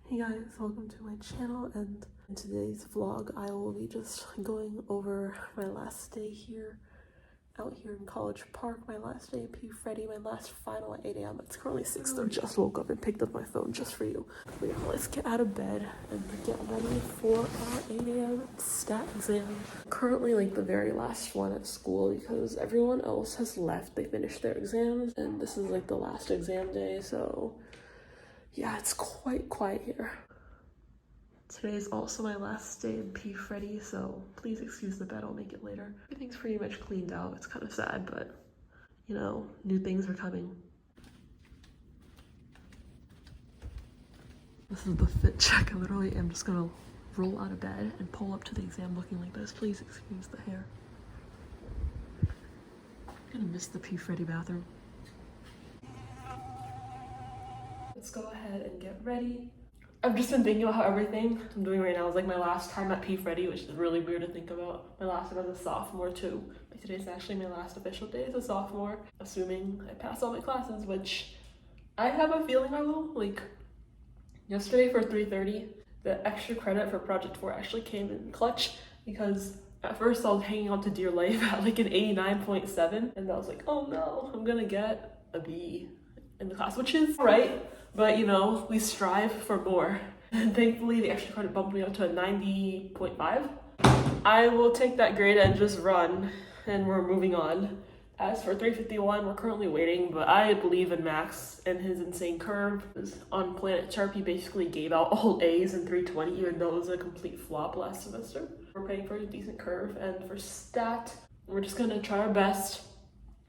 Hey guys, welcome to my channel, and in today's vlog I will be just going over my last day here, out here in College Park, my last day at P. Freddy, my last final at 8 a.m. It's currently 6:30. Just woke up and picked up my phone just for you. But yeah, let's get out of bed and get ready for our 8 a.m. stat exam. Currently like the very last one at school because everyone else has left. They finished their exams and this is like the last exam day, so yeah, it's quite quiet here. Today is also my last day in P. Freddy, so please excuse the bed, I'll make it later. Everything's pretty much cleaned out. It's kind of sad, but you know, new things are coming. This is the fit check. I literally am just gonna roll out of bed and pull up to the exam looking like this. Please excuse the hair. I'm gonna miss the P. Freddy bathroom. Let's go ahead and get ready. I've just been thinking about how everything I'm doing right now is like my last time at P. Freddy, which is really weird to think about. My last time as a sophomore too. Like today's actually my last official day as a sophomore, assuming I pass all my classes, which I have a feeling I will. Like yesterday for 3:30, the extra credit for Project 4 actually came in clutch because at first I was hanging on to dear life at like an 89.7 and I was like, oh no, I'm gonna get a B in the class, which is right. But you know, we strive for more. And thankfully the extra credit bumped me up to a 90.5. I will take that grade and just run, and we're moving on. As for 351, we're currently waiting, but I believe in Max and his insane curve. On Planet Sharp, he basically gave out all A's in 320, even though it was a complete flop last semester. We're praying for a decent curve, and for stat, we're just gonna try our best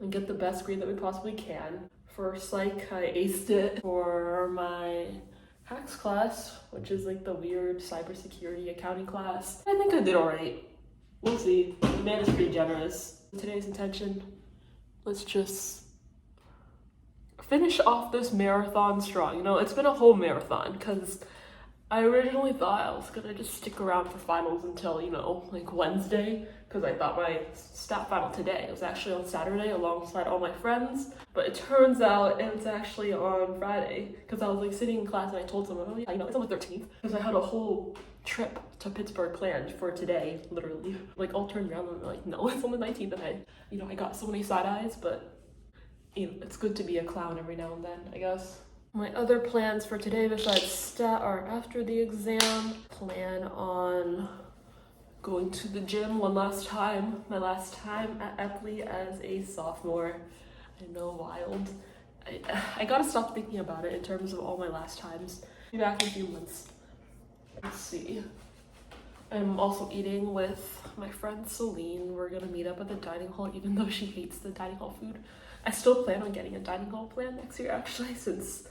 and get the best grade that we possibly can. For psych, I aced it. For my hacks class, which is like the weird cybersecurity accounting class, I think I did alright. We'll see. The man is pretty generous. Today's intention, let's just finish off this marathon strong. You know, it's been a whole marathon because I originally thought I was gonna just stick around for finals until, you know, like Wednesday, because I thought my stat final today was actually on Saturday alongside all my friends, but it turns out it's actually on Friday, because I was like sitting in class and I told someone, oh yeah, you know, it's on the 13th, because I had a whole trip to Pittsburgh planned for today, literally. Like all turned around and like, no, it's on the 19th, and I got so many side eyes, but you know, it's good to be a clown every now and then, I guess. My other plans for today besides stat are after the exam, plan on going to the gym one last time. My last time at Epley as a sophomore. I know, wild. I gotta stop thinking about it in terms of all my last times. Be back in a few months. Let's see. I'm also eating with my friend Celine. We're gonna meet up at the dining hall even though she hates the dining hall food. I still plan on getting a dining hall plan next year actually, since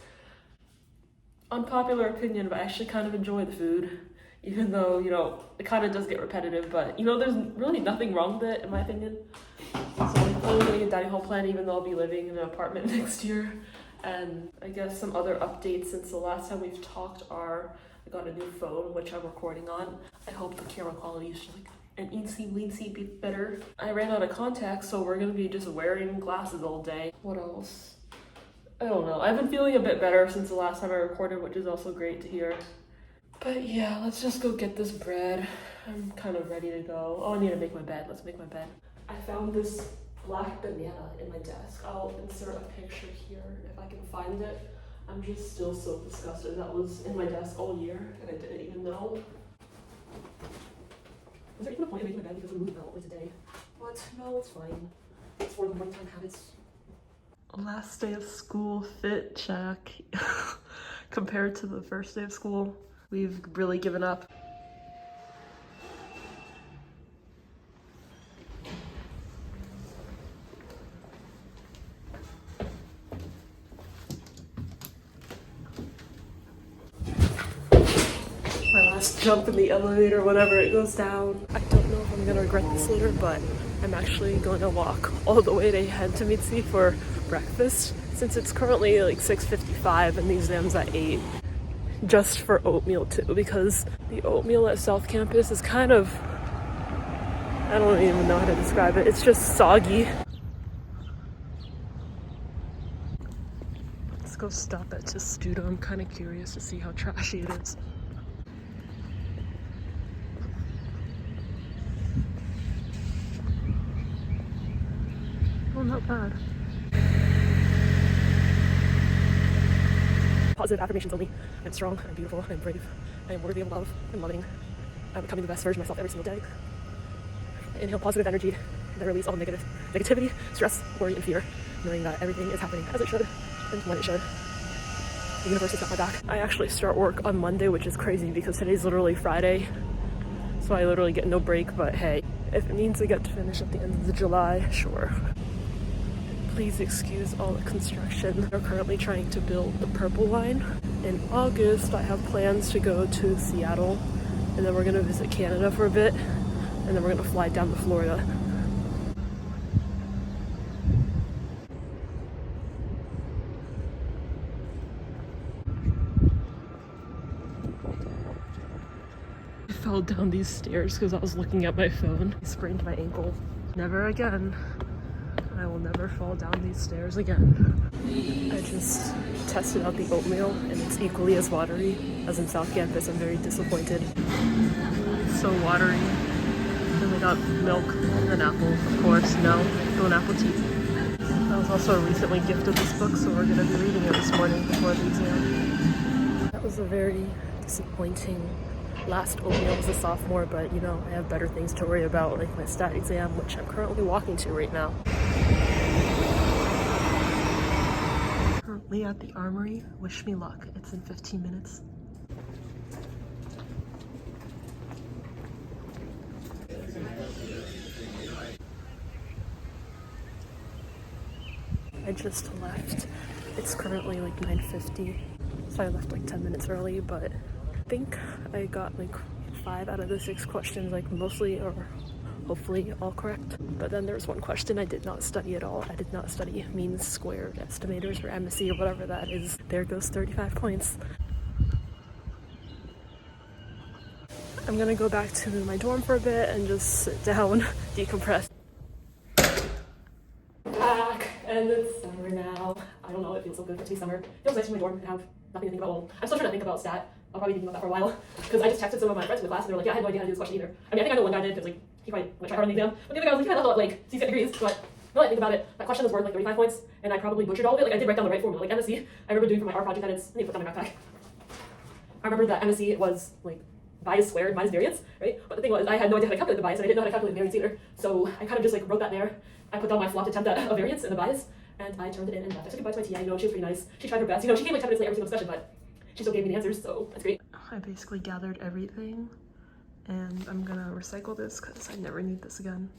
unpopular opinion, but I actually kind of enjoy the food, even though, you know, it kind of does get repetitive, but you know, there's really nothing wrong with it in my opinion. So I'm planning on getting a dining hall plan even though I'll be living in an apartment next year. And I guess some other updates since the last time we've talked are I got a new phone which I'm recording on. I hope the camera quality is like an eensy bit better. I ran out of contacts, so we're gonna be just wearing glasses all day. What else? I don't know. I've been feeling a bit better since the last time I recorded, which is also great to hear. But yeah, let's just go get this bread. I'm kind of ready to go. Oh, I need to make my bed. Let's make my bed. I found this black banana in my desk. I'll insert a picture here if I can find it. I'm just still so disgusted. That was in my desk all year and I didn't even know. Is there even a point in making my bed because we moved out today? What? No, it's fine. It's for the one-time habits. Last day of school fit check. Compared to the first day of school, we've really given up. My last jump in the elevator, whenever it goes down. I don't know if I'm gonna regret this later, but I'm actually going to walk all the way to head to Mitzi for breakfast, since it's currently like 6:55 and the exam's at 8, just for oatmeal too, because the oatmeal at South Campus is kind of, I don't even know how to describe it, it's just soggy. Let's go go stop at Testudo. I'm kind of curious to see how trashy it is. Oh, not bad. Positive affirmations only. I'm strong, I'm beautiful, I'm brave, I am worthy of love, I'm loving, I'm becoming the best version of myself every single day. I inhale positive energy, and I release all negativity, stress, worry, and fear, knowing that everything is happening as it should and when it should. The universe has got my back. I actually start work on Monday, which is crazy because today's literally Friday, so I literally get no break, but hey, if it means I get to finish at the end of July, sure. Please excuse all the construction. They're currently trying to build the Purple Line. In August, I have plans to go to Seattle, and then we're gonna visit Canada for a bit, and then we're gonna fly down to Florida. I fell down these stairs because I was looking at my phone. I sprained my ankle. Never again. I will never fall down these stairs again. I just tested out the oatmeal and it's equally as watery as in South Campus. I'm very disappointed. It's so watery. And we got milk and an apple, of course. No an apple tea. I was also recently gifted this book, so we're gonna be reading it this morning before the exam. That was a very disappointing last oatmeal as a sophomore, but you know, I have better things to worry about, like my stat exam, which I'm currently walking to right now. Currently at the Armory. Wish me luck. It's in 15 minutes. I just left. It's currently like 9:50, so I left like 10 minutes early, but I think I got like 5 out of the 6 questions, like mostly or hopefully all correct. But then there's one question I did not study at all. I did not study means squared estimators or MSE or whatever that is. There goes 35 points. I'm gonna go back to my dorm for a bit and just sit down, decompress. Back, and it's summer now. I don't know, it feels so good to be summer. It feels nice in my dorm and have nothing to think about. Well, I'm still trying to think about stat. I'll probably be thinking about that for a while. Because I just texted some of my friends in the class and they were like, yeah, I had no idea how to do this question either. I mean, I think I know one guy did because like, he probably went try hard on the exam. But the other guy was like, yeah, I thought like C degrees. But now that I think about it, that question was worth like 35 points and I probably butchered all of it. Like I did write down the right formula. Like MSE, I remember doing for my art project that it's, I need to put that in my backpack. I remember that MSE was like bias squared minus variance, right? But the thing was, I had no idea how to calculate the bias and I didn't know how to calculate variance either. So I kind of just like wrote that there. I put down my flopped attempt at a variance and the bias and I turned it in and left. I took goodbye to my TA. You know, she was pretty nice. She tried her best. You know, she came like 10 minutes late every single discussion, but she still gave me the answers, so that's great. I basically gathered everything and I'm gonna recycle this because I never need this again.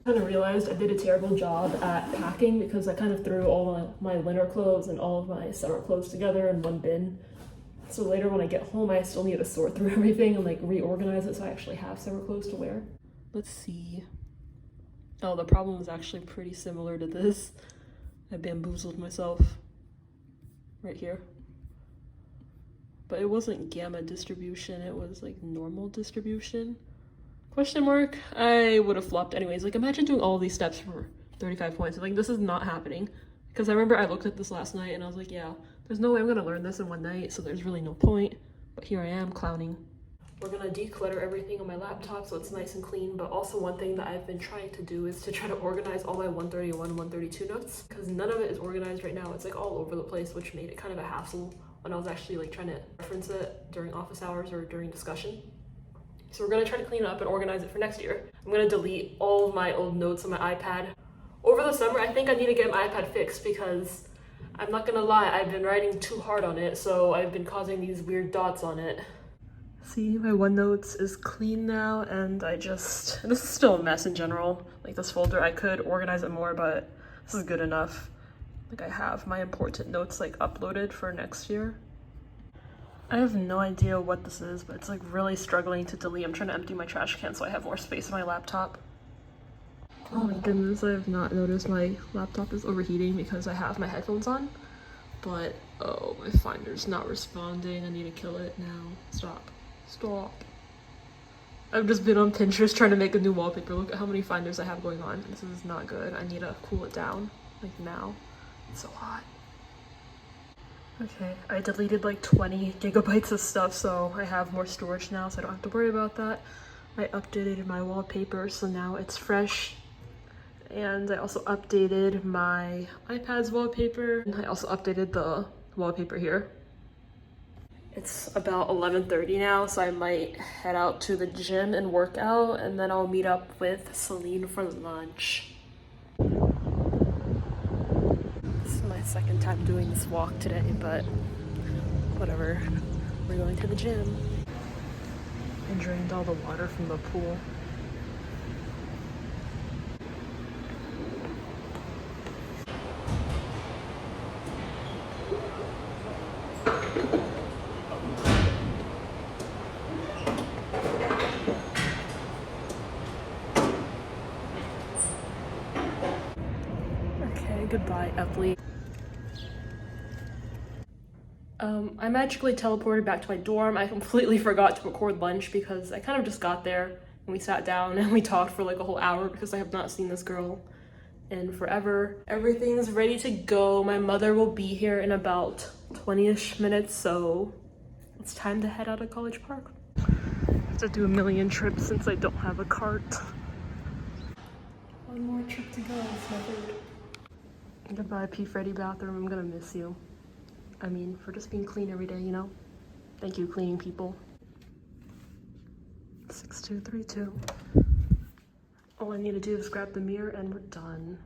I kind of realized I did a terrible job at packing because I kind of threw all my winter clothes and all of my summer clothes together in one bin. So later when I get home, I still need to sort through everything and like reorganize it so I actually have summer clothes to wear. Let's see. Oh, the problem is actually pretty similar to this. I bamboozled myself right here. But it wasn't gamma distribution, it was like normal distribution. Question mark? I would have flopped anyways. Like imagine doing all these steps for 35 points. Like this is not happening. Because I remember I looked at this last night and I was like, yeah, there's no way I'm gonna learn this in one night, so there's really no point. But here I am clowning. We're gonna declutter everything on my laptop so it's nice and clean, but also one thing that I've been trying to do is to try to organize all my 131, 132 notes, because none of it is organized right now. It's like all over the place, which made it kind of a hassle when I was actually like trying to reference it during office hours or during discussion. So we're gonna try to clean it up and organize it for next year. I'm gonna delete all of my old notes on my iPad. Over the summer, I think I need to get my iPad fixed because I'm not gonna lie, I've been writing too hard on it, so I've been causing these weird dots on it. See, my OneNotes is clean now, and this is still a mess in general. Like this folder, I could organize it more, but this is good enough. Like I have my important notes like uploaded for next year. I have no idea what this is, but it's like really struggling to delete. I'm trying to empty my trash can so I have more space on my laptop. Oh my goodness, I have not noticed my laptop is overheating because I have my headphones on. But, oh, my Finder's not responding. I need to kill it now. Stop. Stop. I've just been on Pinterest trying to make a new wallpaper. Look at how many Finders I have going on. This is not good. I need to cool it down, like now. It's so hot. Okay, I deleted like 20 gigabytes of stuff, so I have more storage now, so I don't have to worry about that. I updated my wallpaper, so now it's fresh. And I also updated my iPad's wallpaper. And I also updated the wallpaper here. It's about 11:30 now, so I might head out to the gym and work out, and then I'll meet up with Celine for lunch. This is my second time doing this walk today, but whatever. We're going to the gym. I drained all the water from the pool. Okay, goodbye, Epley. I magically teleported back to my dorm. I completely forgot to record lunch because I kind of just got there and we sat down and we talked for like a whole hour because I have not seen this girl in forever. Everything's ready to go. My mother will be here in about 20-ish minutes, so it's time to head out of College Park. I have to do a million trips since I don't have a cart. One more trip to go. It's my third. Goodbye, P. Freddy bathroom. I'm gonna miss you. I mean, for just being clean every day, you know? Thank you, cleaning people. 6232. All I need to do is grab the mirror and we're done.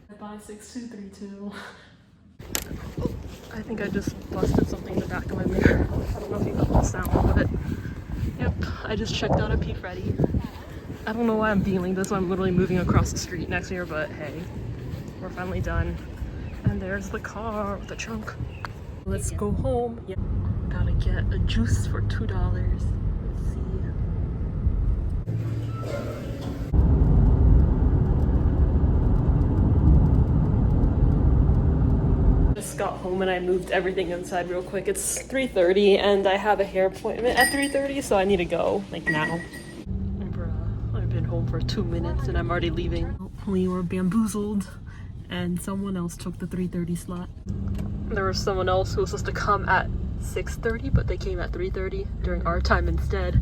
Goodbye, 6232. I think I just busted something in the back of my mirror. I don't know if you got the sound, but yep, I just checked out a P. Freddy. I don't know why I'm being like this. I'm literally moving across the street next year, but hey, we're finally done. And there's the car with the trunk. Let's go home. Yeah. Gotta get a juice for $2. Let's see. Just got home and I moved everything inside real quick. It's 3:30 and I have a hair appointment at 3:30, so I need to go like now. Bruh, I've been home for 2 minutes and I'm already leaving. We were bamboozled. And someone else took the 3:30 slot. There was someone else who was supposed to come at 6:30, but they came at 3:30 during our time instead.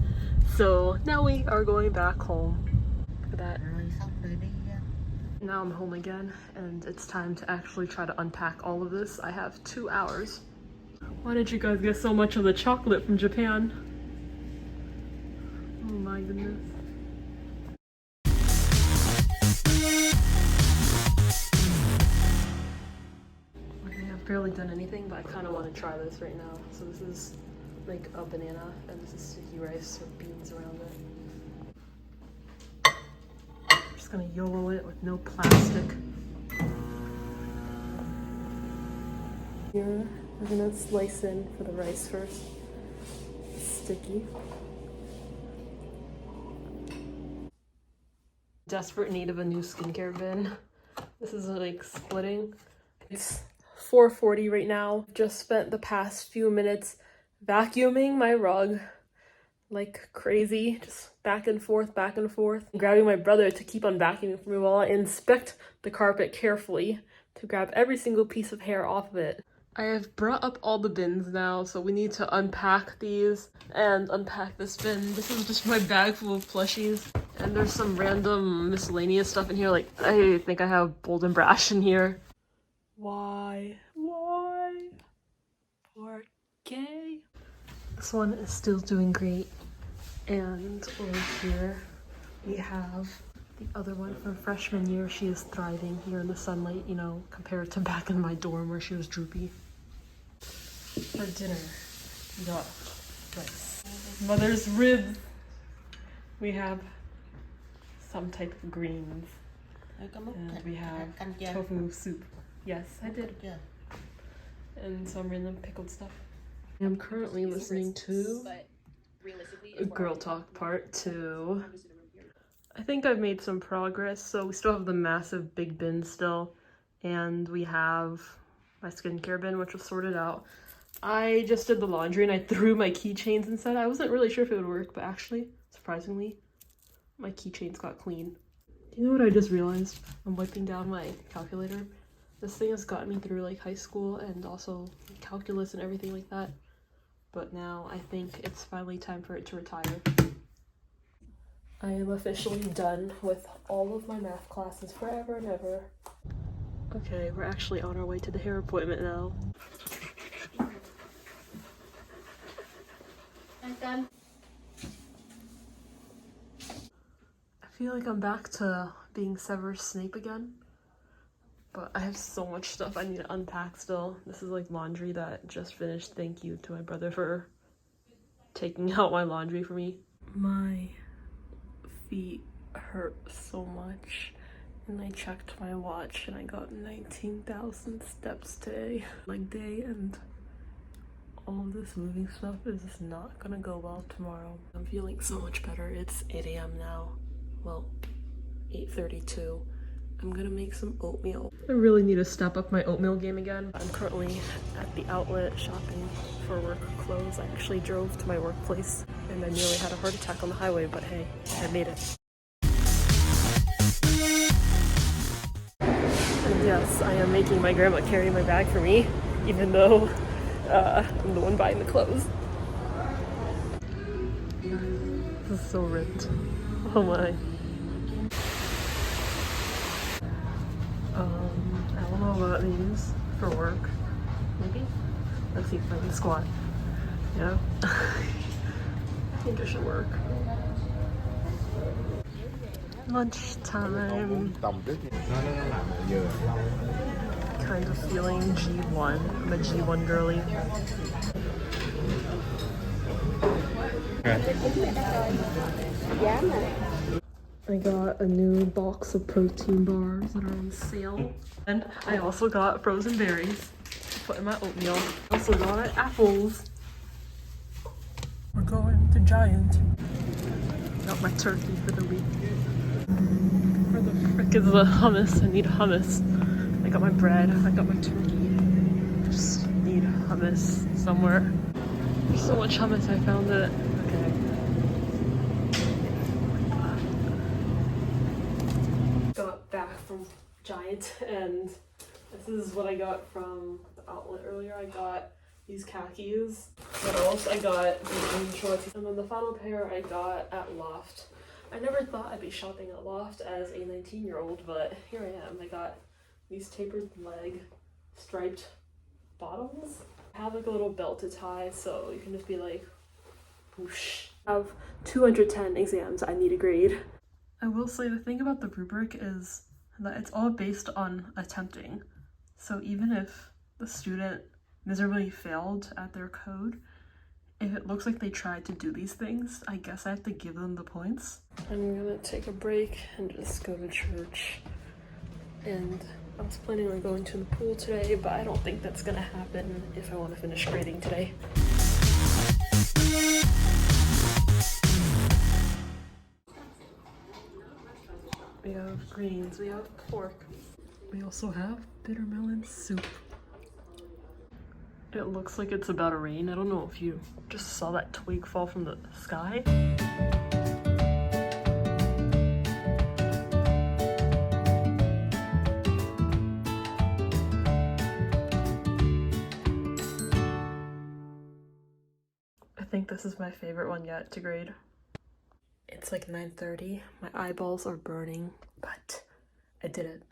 So now we are going back home. For that. Now I'm home again, and it's time to actually try to unpack all of this. I have 2 hours. Why did you guys get so much of the chocolate from Japan? Oh my goodness. Barely done anything, but I kind of want to try this right now. So this is like a banana and this is sticky rice with beans around it. I'm just gonna YOLO it with no plastic. Here, we're gonna slice in for the rice first. Sticky. Desperate need of a new skincare bin. This is like splitting. It's 4:40 right now. Just spent the past few minutes vacuuming my rug like crazy, just back and forth, grabbing my brother to keep on vacuuming for me while I inspect the carpet carefully to grab every single piece of hair off of it. I have brought up all the bins now, so we need to unpack these and unpack this bin. This is just my bag full of plushies, and there's some random miscellaneous stuff in here. Like, I think I have Bold and Brash in here. Why? ¿Por qué? This one is still doing great. And over here, we have the other one from freshman year. She is thriving here in the sunlight, you know, compared to back in my dorm where she was droopy. For dinner, we got rice. Mother's ribs. We have some type of greens. And we have tofu soup. Yes, I did. Yeah. And some random pickled stuff. I'm currently listening to Girl Talk Part 2. I think I've made some progress. So we still have the massive big bin still. And we have my skincare bin, which was sorted out. I just did the laundry and I threw my keychains inside. I wasn't really sure if it would work, but actually, surprisingly, my keychains got clean. Do you know what I just realized? I'm wiping down my calculator. This thing has gotten me through like high school and also calculus and everything like that. But now I think it's finally time for it to retire. I am officially done with all of my math classes forever and ever. Okay, we're actually on our way to the hair appointment now. I feel like I'm back to being Severus Snape again. But I have so much stuff I need to unpack still. This is like laundry that just finished. Thank you to my brother for taking out my laundry for me. My feet hurt so much. And I checked my watch and I got 19,000 steps today. Leg day, and all of this moving stuff is just not gonna go well tomorrow. I'm feeling so much better. It's 8 a.m. now. Well, 8:32. I'm gonna make some oatmeal. I really need to step up my oatmeal game again. I'm currently at the outlet shopping for work clothes. I actually drove to my workplace and I nearly had a heart attack on the highway, but hey, I made it. And yes, I am making my grandma carry my bag for me, even though I'm the one buying the clothes. This is so ripped. Oh my. I don't know about these for work. Maybe? Let's see if I can squat. Yeah. I think it should work. Lunchtime. Kind of feeling G1. I'm a G1 girly. I got a new box of protein bars that are on sale. And I also got frozen berries to put in my oatmeal. Also got apples. We're going to Giant. Got my turkey for the week. Where the frick is the hummus? I need hummus. I got my bread. I got my turkey. Just need hummus somewhere. There's so much hummus, I found it. Okay. Got back from Giant and this is what I got from the outlet earlier. I got these khakis. What else? I got these green shorts. And then the final pair I got at Loft. I never thought I'd be shopping at Loft as a 19-year-old, but here I am. I got these tapered leg striped bottoms. I have like a little belt to tie, so you can just be like, whoosh. I have 210 exams I need to grade. I will say the thing about the rubric is that it's all based on attempting. So even if the student miserably failed at their code, if it looks like they tried to do these things, I guess I have to give them the points. I'm gonna take a break and just go to church. And I was planning on going to the pool today, but I don't think that's gonna happen if I want to finish grading today. We have greens, we have pork. We also have bitter melon soup. It looks like it's about to rain. I don't know if you just saw that twig fall from the sky. I think this is my favorite one yet to grade. It's like 9:30. My eyeballs are burning, but I did it.